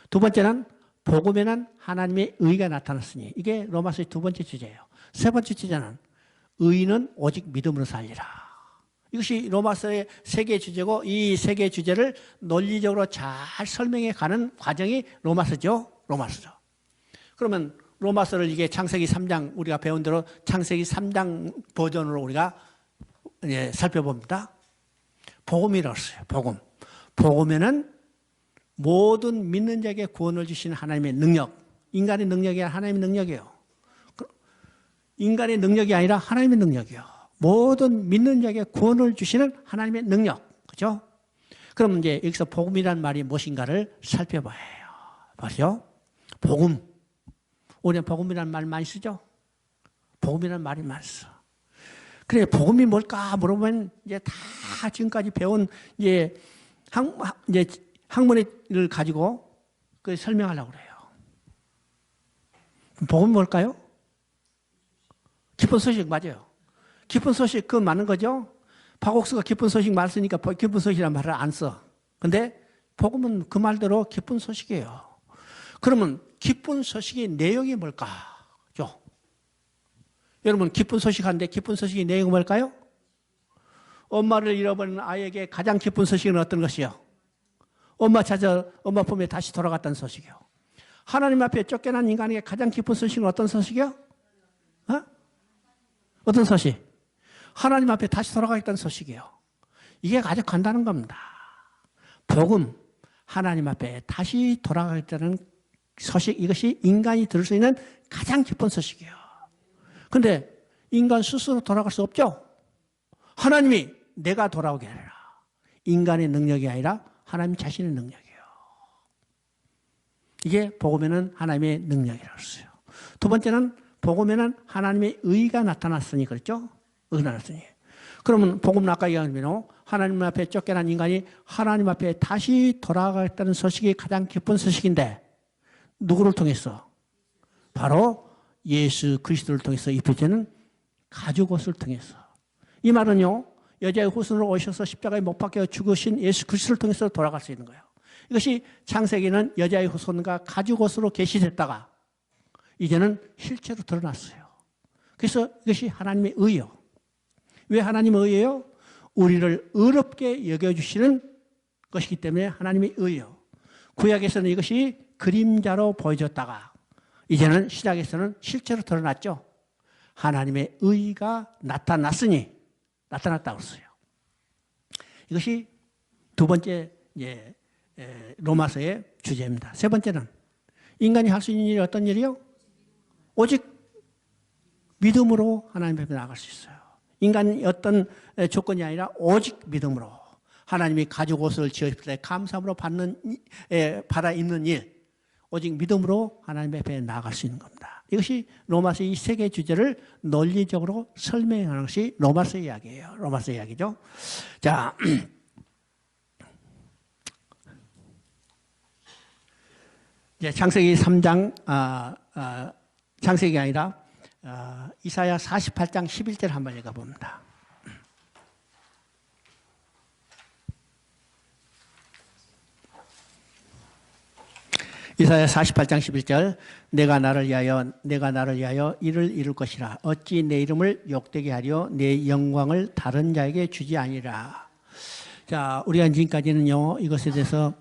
Speaker 1: 두 번째는 복음에는 하나님의 의가 나타났으니 이게 로마서의 두 번째 주제예요. 세 번째 주제는 의인은 오직 믿음으로 살리라. 이것이 로마서의 세 개의 주제고 이 세 개의 주제를 논리적으로 잘 설명해 가는 과정이 로마서죠. 로마서죠. 그러면 로마서를 이게 창세기 3장 우리가 배운 대로 창세기 3장 버전으로 우리가 살펴봅니다. 복음이라고 했어요. 복음. 복음에는 모든 믿는 자에게 구원을 주시는 하나님의 능력. 인간의 능력이 아니라 하나님의 능력이에요. 인간의 능력이 아니라 하나님의 능력이에요. 모든 믿는 자에게 구원을 주시는 하나님의 능력. 그죠? 그럼 이제 여기서 복음이라는 말이 무엇인가를 살펴봐야 해요. 맞죠? 복음. 우리는 복음이라는 말 많이 쓰죠? 복음이라는 말이 많이 써. 그래, 복음이 뭘까 물어보면 이제 다 지금까지 배운 이제 학문을 가지고 그 설명하려고 그래요. 복음이 뭘까요? 기쁜 소식 맞아요. 기쁜 소식 그건 맞는 거죠? 박옥수가 기쁜 소식 말 쓰니까 기쁜 소식이라는 말을 안 써. 근데 복음은 그 말대로 기쁜 소식이에요. 그러면 기쁜 소식의 내용이 뭘까? 여러분 기쁜 소식 하는데 기쁜 소식의 내용이 뭘까요? 엄마를 잃어버린 아이에게 가장 기쁜 소식은 어떤 것이요? 엄마 품에 다시 돌아갔다는 소식이요. 하나님 앞에 쫓겨난 인간에게 가장 기쁜 소식은 어떤 소식이요? 어떤 소식? 하나님 앞에 다시 돌아가겠다는 소식이에요. 이게 아주 간단한 겁니다. 복음, 하나님 앞에 다시 돌아가겠다는 소식, 이것이 인간이 들을 수 있는 가장 기쁜 소식이에요. 그런데 인간 스스로 돌아갈 수 없죠? 하나님이 내가 돌아오게 하리라. 인간의 능력이 아니라 하나님 자신의 능력이에요. 이게 복음에는 하나님의 능력이라고 했어요. 두 번째는 복음에는 하나님의 의가 나타났으니 그렇죠? 의가 나타났으니. 그러면 복음은 아까 얘기한 대로 하나님 앞에 쫓겨난 인간이 하나님 앞에 다시 돌아가겠다는 소식이 가장 기쁜 소식인데 누구를 통해서? 바로 예수 그리스도를 통해서 입혀지는 가죽옷을 통해서. 이 말은요, 여자의 후손으로 오셔서 십자가에 못 박혀 죽으신 예수 그리스도를 통해서 돌아갈 수 있는 거예요. 이것이 창세기는 여자의 후손과 가죽옷으로 계시됐다가 이제는 실체로 드러났어요. 그래서 이것이 하나님의 의예요. 왜 하나님의 의예요? 우리를 의롭게 여겨주시는 것이기 때문에 하나님의 의예요. 구약에서는 이것이 그림자로 보여졌다가 이제는 신약에서는 실제로 드러났죠. 하나님의 의가 나타났으니 나타났다고 했어요. 이것이 두 번째 로마서의 주제입니다. 세 번째는 인간이 할 수 있는 일이 어떤 일이요? 오직 믿음으로 하나님 앞에 나아갈 수 있어요. 인간이 어떤 조건이 아니라 오직 믿음으로 하나님이 가죽옷을 지으실 때 감사함으로 받아 입는 일, 오직 믿음으로 하나님 앞에 나아갈 수 있는 겁니다. 이것이 로마서 이 세 개의 주제를 논리적으로 설명하는 것이 로마서 이야기예요. 로마서 이야기죠. 자, 이제 창세기 3장, 창세기가 아니라 이사야 48장 11절 한번 읽어봅니다. 이사야 48장 11절 내가 나를 위하여 이를 이룰 것이라 어찌 내 이름을 욕되게 하려 내 영광을 다른 자에게 주지 아니라. 자, 우리가 지금까지는요 이것에 대해서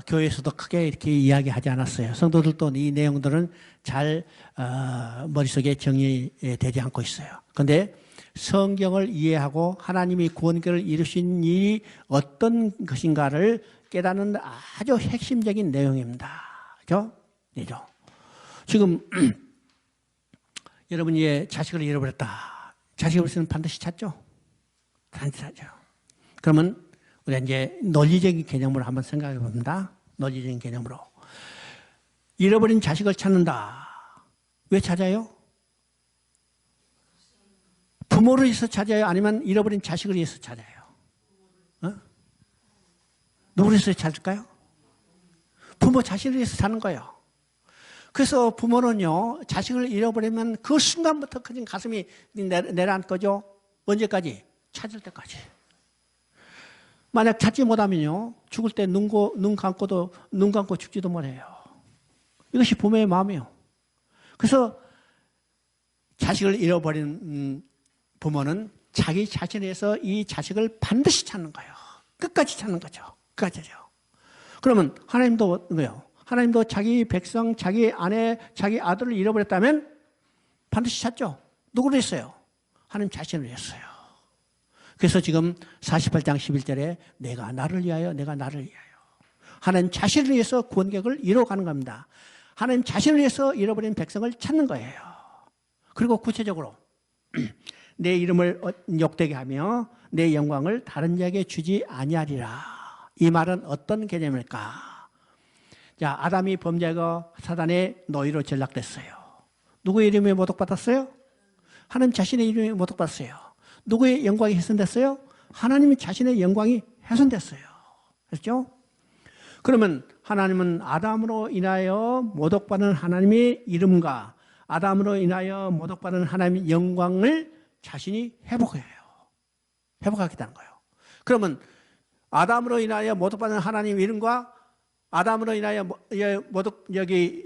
Speaker 1: 교회에서도 크게 이렇게 이야기하지 않았어요. 성도들도 이 내용들은 잘 머릿속에 정리되지 않고 있어요. 그런데 성경을 이해하고 하나님이 구원계를 이루신 일이 어떤 것인가를 깨닫는 아주 핵심적인 내용입니다. 그죠? 네죠. 지금 여러분이 자식을 잃어버렸다. 자식을 잃으면 반드시 찾죠? 반드시 찾죠. 그러면 우리가 이제 논리적인 개념으로 한번 생각해 봅니다. 논리적인 개념으로. 잃어버린 자식을 찾는다. 왜 찾아요? 부모를 위해서 찾아요? 아니면 잃어버린 자식을 위해서 찾아요? 누구를 위해서 찾을까요? 부모 자신을 위해서 사는 거예요. 그래서 부모는요, 자식을 잃어버리면 그 순간부터 그냥 가슴이 내려앉을 거죠. 언제까지? 찾을 때까지. 만약 찾지 못하면요, 죽을 때 눈 감고 죽지도 못해요. 이것이 부모의 마음이에요. 그래서 자식을 잃어버린 부모는 자기 자신에 의해서 이 자식을 반드시 찾는 거예요. 끝까지 찾는 거죠. 끝까지죠. 그러면 하나님도 뭐예요? 하나님도 자기 백성, 자기 아내, 자기 아들을 잃어버렸다면 반드시 찾죠. 누구를 했어요? 하나님 자신을 했어요. 그래서 지금 48장 11절에 내가 나를 위하여 하나님 자신을 위해서 구원객을 이뤄가는 겁니다. 하나님 자신을 위해서 잃어버린 백성을 찾는 거예요. 그리고 구체적으로 내 이름을 욕되게 하며 내 영광을 다른 자에게 주지 아니하리라. 이 말은 어떤 개념일까? 자, 아담이 범죄하고 사단의 노예로 전락됐어요. 누구의 이름이 모독받았어요? 하나님 자신의 이름이 모독받았어요. 누구의 영광이 훼손됐어요? 하나님 자신의 영광이 훼손됐어요. 그렇죠? 그러면 하나님은 아담으로 인하여 모독받은 하나님의 이름과 아담으로 인하여 모독받은 하나님의 영광을 자신이 회복해요. 회복하겠다는 거예요. 그러면 아담으로 인하여 모독받은 하나님 이름과 아담으로 인하여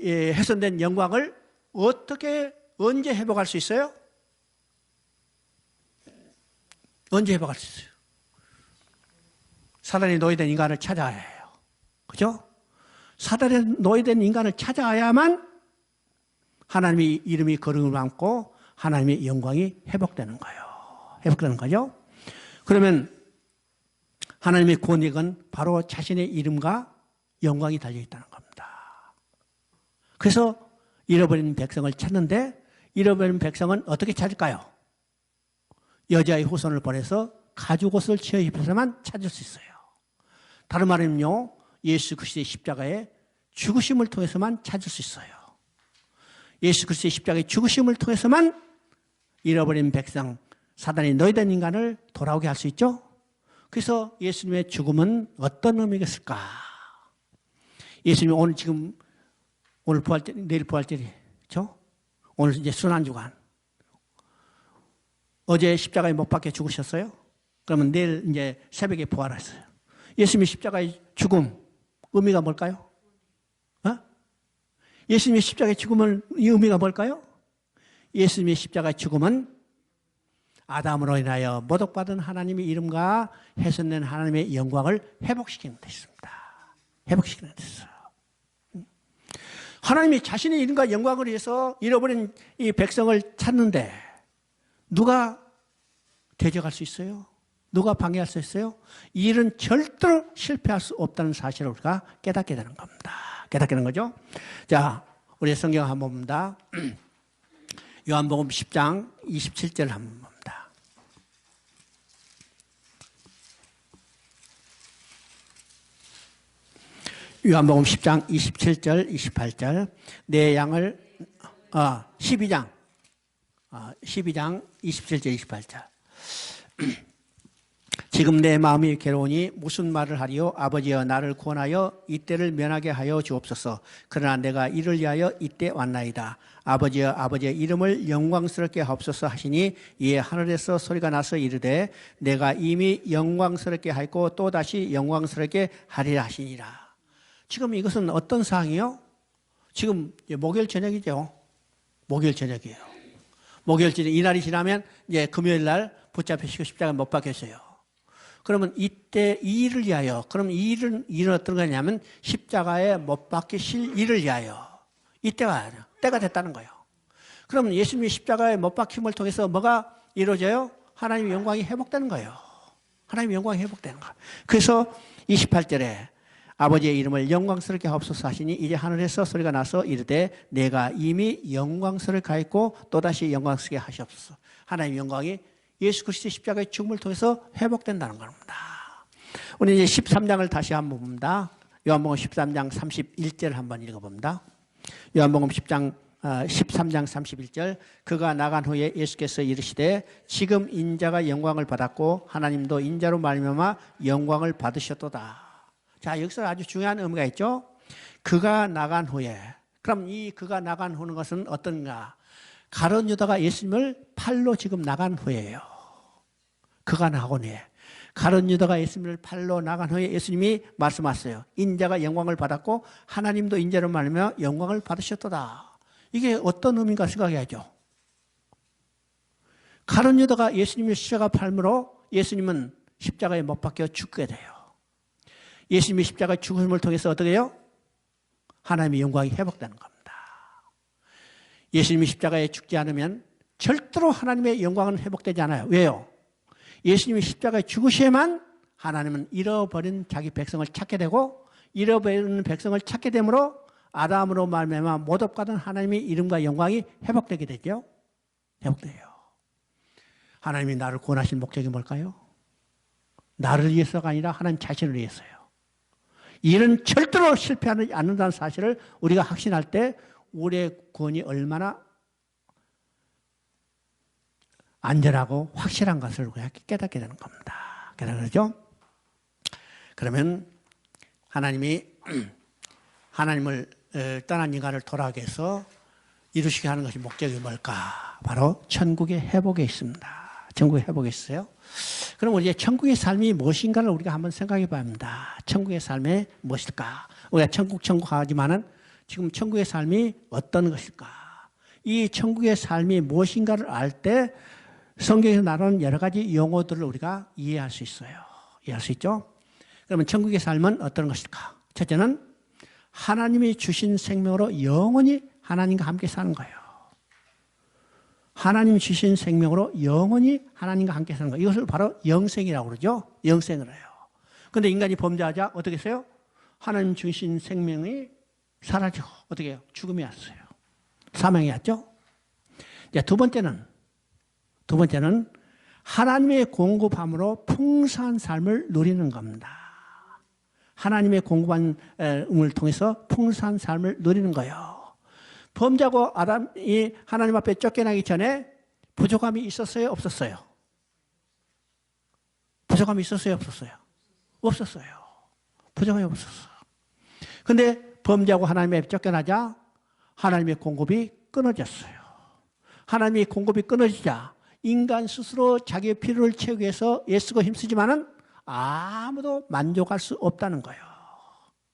Speaker 1: 훼손된 영광을 언제 회복할 수 있어요? 언제 회복할 수 있어요? 사단이 노예된 인간을 찾아야 해요. 그죠? 사단에 노예된 인간을 찾아야만 하나님의 이름이 거룩을 받고 하나님의 영광이 회복되는 거예요. 회복되는 거죠. 그러면 하나님의 구원액은 바로 자신의 이름과 영광이 달려있다는 겁니다. 그래서 잃어버린 백성을 찾는데 잃어버린 백성은 어떻게 찾을까요? 여자의 후손을 보내서 가죽옷을 지어 입혀서만 찾을 수 있어요. 다른 말은요, 예수 그리스도의 십자가의 죽으심을 통해서만 찾을 수 있어요. 예수 그리스도의 십자가의 죽으심을 통해서만 잃어버린 백성, 사단이 노예된 인간을 돌아오게 할 수 있죠. 그래서 예수님의 죽음은 어떤 의미가 있을까? 예수님이 오늘 부활절, 내일 부활절이죠. 오늘 이제 순환주간. 어제 십자가에 못 박혀 죽으셨어요. 그러면 내일 이제 새벽에 부활하셨어요. 예수님의 십자가의 죽음 의미가 뭘까요? 예수님의 십자가의 죽음은 이 의미가 뭘까요? 예수님의 십자가의 죽음은 아담으로 인하여 모독받은 하나님의 이름과 훼손된 하나님의 영광을 회복시키는 데 있습니다. 회복시키는 데 있어요. 하나님이 자신의 이름과 영광을 위해서 잃어버린 이 백성을 찾는데 누가 대적할 수 있어요? 누가 방해할 수 있어요? 이 일은 절대로 실패할 수 없다는 사실을 우리가 깨닫게 되는 겁니다. 깨닫게 되는 거죠. 자, 우리 성경 한번 봅니다. 요한복음 10장 27절 한번 봅니다. 요한복음 10장 27절 28절 내 양을 12장 27절 28절 지금 내 마음이 괴로우니 무슨 말을 하리요? 아버지여 나를 구원하여 이때를 면하게 하여 주옵소서. 그러나 내가 이를 위하여 이때 왔나이다. 아버지여 아버지의 이름을 영광스럽게 하옵소서 하시니 이에 하늘에서 소리가 나서 이르되 내가 이미 영광스럽게 하였고 또다시 영광스럽게 하리라 하시니라. 지금 이것은 어떤 사항이요? 지금 목요일 저녁이죠. 목요일 저녁이에요. 목요일 저녁 이날이 지나면 이제 금요일 날 붙잡히시고 십자가에 못 박혔어요. 그러면 이때 이 일을 위하여, 그럼 이 일은 어떤 거냐면 십자가에 못 박히실 일을 위하여 이때가 때가 됐다는 거예요. 그러면 예수님이 십자가에 못 박힘을 통해서 뭐가 이루어져요? 하나님의 영광이 회복되는 거예요. 하나님의 영광이 회복되는 거예요. 그래서 28절에 아버지의 이름을 영광스럽게 하옵소서 하시니 이제 하늘에서 소리가 나서 이르되 내가 이미 영광스럽게 하였고 또다시 영광스럽게 하시옵소서. 하나님의 영광이 예수 그리스도의 십자가의 죽음을 통해서 회복된다는 겁니다. 우리 이제 13장을 다시 한번 봅니다. 요한복음 13장 31절 한번 읽어봅니다. 요한복음 13장 31절 그가 나간 후에 예수께서 이르시되 지금 인자가 영광을 받았고 하나님도 인자로 말미암아 영광을 받으셨도다. 자, 여기서 아주 중요한 의미가 있죠. 그가 나간 후에. 그럼 이 그가 나간 후는 것은 어떤가? 가룟 유다가 예수님을 팔로 지금 나간 후에요. 그가 나간 후에. 가룟 유다가 예수님을 팔로 나간 후에 예수님이 말씀하셨어요. 인자가 영광을 받았고 하나님도 인자로 말하며 영광을 받으셨도다. 이게 어떤 의미인가 생각해야죠. 가룟 유다가 예수님의 십자가 팔므로 예수님은 십자가에 못 박혀 죽게 돼요. 예수님의 십자가 죽음을 통해서 어떻게 해요? 하나님의 영광이 회복되는 겁니다. 예수님이 십자가에 죽지 않으면 절대로 하나님의 영광은 회복되지 않아요. 왜요? 예수님이 십자가에 죽으셔야만 하나님은 잃어버린 자기 백성을 찾게 되고 잃어버린 백성을 찾게 되므로 아담으로 말미암아 모독받은 하나님의 이름과 영광이 회복되게 되죠. 회복돼요. 하나님이 나를 구원하신 목적이 뭘까요? 나를 위해서가 아니라 하나님 자신을 위해서요. 일은 절대로 실패하지 않는다는 사실을 우리가 확신할 때 우리의 구원이 얼마나 안전하고 확실한 것을 우리가 깨닫게 되는 겁니다. 그러죠? 그러면 하나님을 떠난 인간을 돌아오게 해서 이루시게 하는 것이 목적이 뭘까? 바로 천국의 회복에 있습니다. 천국의 회복에 있어요. 그럼 우리 천국의 삶이 무엇인가를 우리가 한번 생각해 봐야 합니다. 천국의 삶이 무엇일까? 우리가 천국 하지만은 지금 천국의 삶이 어떤 것일까? 이 천국의 삶이 무엇인가를 알 때 성경에서 나오는 여러 가지 용어들을 우리가 이해할 수 있어요. 이해할 수 있죠? 그러면 천국의 삶은 어떤 것일까? 첫째는 하나님이 주신 생명으로 영원히 하나님과 함께 사는 거예요. 하나님이 주신 생명으로 영원히 하나님과 함께 사는 거예요. 이것을 바로 영생이라고 그러죠. 영생을 해요. 그런데 인간이 범죄하자 어떻게 했어요? 하나님 주신 생명이 사라지고 어떻게 해요? 죽음이 왔어요. 사망이 왔죠. 이제 두 번째는 하나님의 공급함으로 풍성한 삶을 누리는 겁니다. 하나님의 공급함을 통해서 풍성한 삶을 누리는 거예요. 범죄하고 아담이 하나님 앞에 쫓겨나기 전에 부족함이 있었어요? 없었어요? 부족함이 있었어요? 없었어요? 없었어요. 부족함이 없었어요. 그런데 범죄하고 하나님의 앞에 쫓겨나자 하나님의 공급이 끊어졌어요. 하나님의 공급이 끊어지자 인간 스스로 자기의 필요를 채우기 위해서 애쓰고 힘쓰지만은 아무도 만족할 수 없다는 거예요.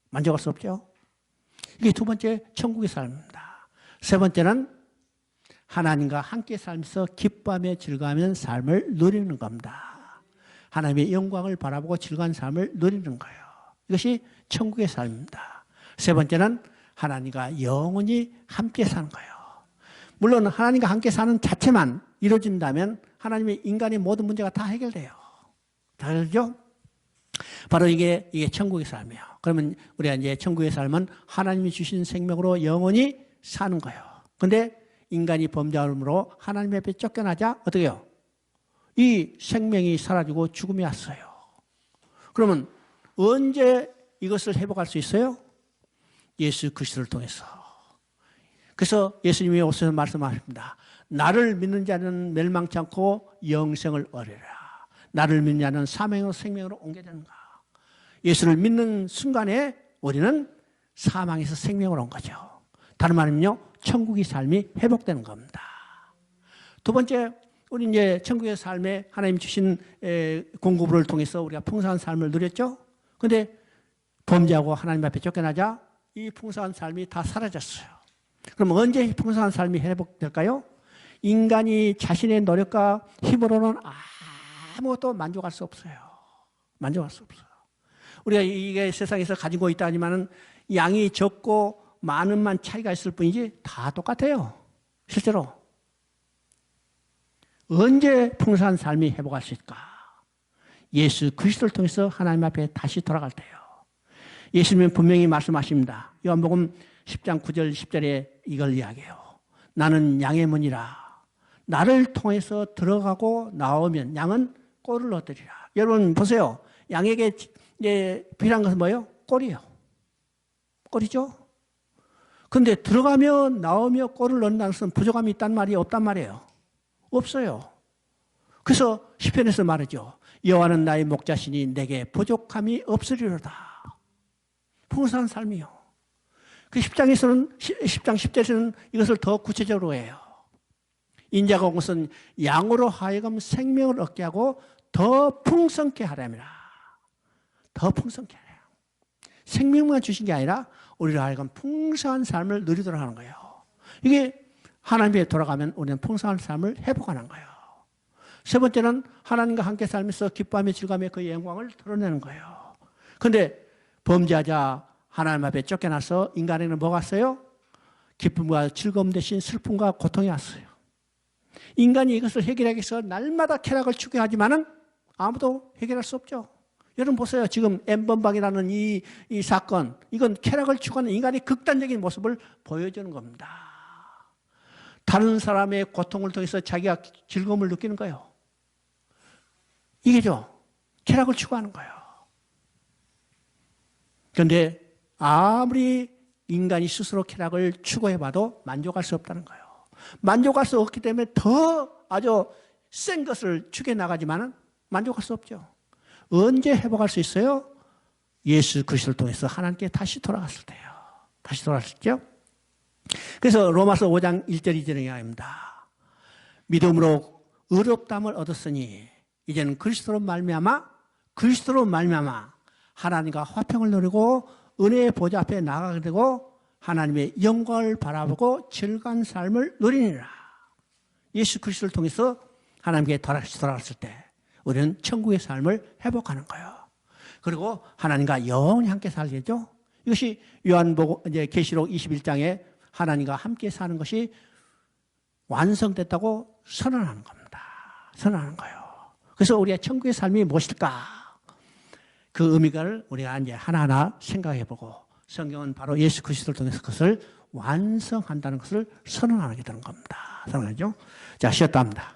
Speaker 1: 만족할 수 없죠. 이게 두 번째 천국의 삶입니다. 세 번째는 하나님과 함께 살면서 기뻐하며 즐거워하는 삶을 누리는 겁니다. 하나님의 영광을 바라보고 즐거운 삶을 누리는 거예요. 이것이 천국의 삶입니다. 세 번째는 하나님과 영원히 함께 사는 거예요. 물론 하나님과 함께 사는 자체만 이루어진다면 하나님의 인간의 모든 문제가 다 해결돼요. 다 해결되죠? 바로 이게 천국의 삶이에요. 그러면 우리가 이제 천국의 삶은 하나님이 주신 생명으로 영원히 사는 거예요. 그런데 인간이 범죄함으로 하나님 앞에 쫓겨나자 어떻게 해요? 이 생명이 사라지고 죽음이 왔어요. 그러면 언제 이것을 회복할 수 있어요? 예수 그리스도를 통해서. 그래서 예수님이 오셔서 말씀하십니다. 나를 믿는 자는 멸망치 않고 영생을 얻으리라. 나를 믿는 자는 사망에서 생명으로 옮겨지는가. 예수를 믿는 순간에 우리는 사망에서 생명으로 온 거죠. 다른 말은요, 천국의 삶이 회복되는 겁니다. 두 번째, 우리 이제 천국의 삶에 하나님 주신 공급을 통해서 우리가 풍성한 삶을 누렸죠. 그런데 범죄하고 하나님 앞에 쫓겨나자 이 풍성한 삶이 다 사라졌어요. 그럼 언제 풍성한 삶이 회복될까요? 인간이 자신의 노력과 힘으로는 아무것도 만족할 수 없어요. 만족할 수 없어요. 우리가 이게 세상에서 가지고 있다지만은 양이 적고 많은만 차이가 있을 뿐이지 다 똑같아요. 실제로. 언제 풍성한 삶이 회복할 수 있을까? 예수 그리스도를 통해서 하나님 앞에 다시 돌아갈 때요. 예수님은 분명히 말씀하십니다. 요한복음 10장 9절 10절에 이걸 이야기해요. 나는 양의 문이라. 나를 통해서 들어가고 나오면 양은 꼴을 얻으리라. 여러분 보세요. 양에게 필요한 것은 뭐예요? 꼴이에요. 꼴이죠. 그런데 들어가며 나오며 꼴을 얻는다는 것은 부족함이 있단 말이에요? 없단 말이에요? 없어요. 그래서 시편에서 말하죠. 여호와는 나의 목자시니 내게 부족함이 없으리로다. 풍성한 삶이요. 그 10장 10절에서는 이것을 더 구체적으로 해요. 인자가 온 것은 양으로 하여금 생명을 얻게 하고 더 풍성케 하려니라. 더 풍성케 하려. 생명만 주신 게 아니라 우리로 하여금 풍성한 삶을 누리도록 하는 거예요. 이게 하나님께 돌아가면 우리는 풍성한 삶을 회복하는 거예요. 세 번째는 하나님과 함께 살면서 기뻐하며 즐거워하며 그의 영광을 드러내는 거예요. 그런데 범죄하자 하나님 앞에 쫓겨나서 인간에게는 뭐가 왔어요? 기쁨과 즐거움 대신 슬픔과 고통이 왔어요. 인간이 이것을 해결하기 위해서 날마다 쾌락을 추구하지만은 아무도 해결할 수 없죠. 여러분 보세요. 지금 N번방이라는 이 사건, 이건 쾌락을 추구하는 인간의 극단적인 모습을 보여주는 겁니다. 다른 사람의 고통을 통해서 자기가 즐거움을 느끼는 거예요. 이게죠. 쾌락을 추구하는 거예요. 그런데 아무리 인간이 스스로 쾌락을 추구해봐도 만족할 수 없다는 거예요. 만족할 수 없기 때문에 더 아주 센 것을 추구해나가지만 만족할 수 없죠. 언제 회복할 수 있어요? 예수 그리스도를 통해서 하나님께 다시 돌아갔을 때요. 다시 돌아갔을 때요. 그래서 로마서 5장 1절 2절의 이야기입니다. 믿음으로 의롭다함을 얻었으니 이제는 그리스도로 말미암아 하나님과 화평을 누리고 은혜의 보좌 앞에 나가게 되고 하나님의 영광을 바라보고 즐거운 삶을 누리니라. 예수 그리스도를 통해서 하나님께 돌아갔을 때 우리는 천국의 삶을 회복하는 거예요. 그리고 하나님과 영원히 함께 살겠죠. 이것이 요한복음 이제 계시록 21장에 하나님과 함께 사는 것이 완성됐다고 선언하는 겁니다. 선언하는 거예요. 그래서 우리의 천국의 삶이 무엇일까? 그 의미를 우리가 이제 하나하나 생각해보고 성경은 바로 예수 그리스도를 통해서 그것을 완성한다는 것을 선언하게 되는 겁니다. 선언하죠? 자, 쉬었다 합니다.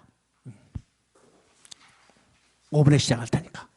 Speaker 1: 5분에 시작할 테니까.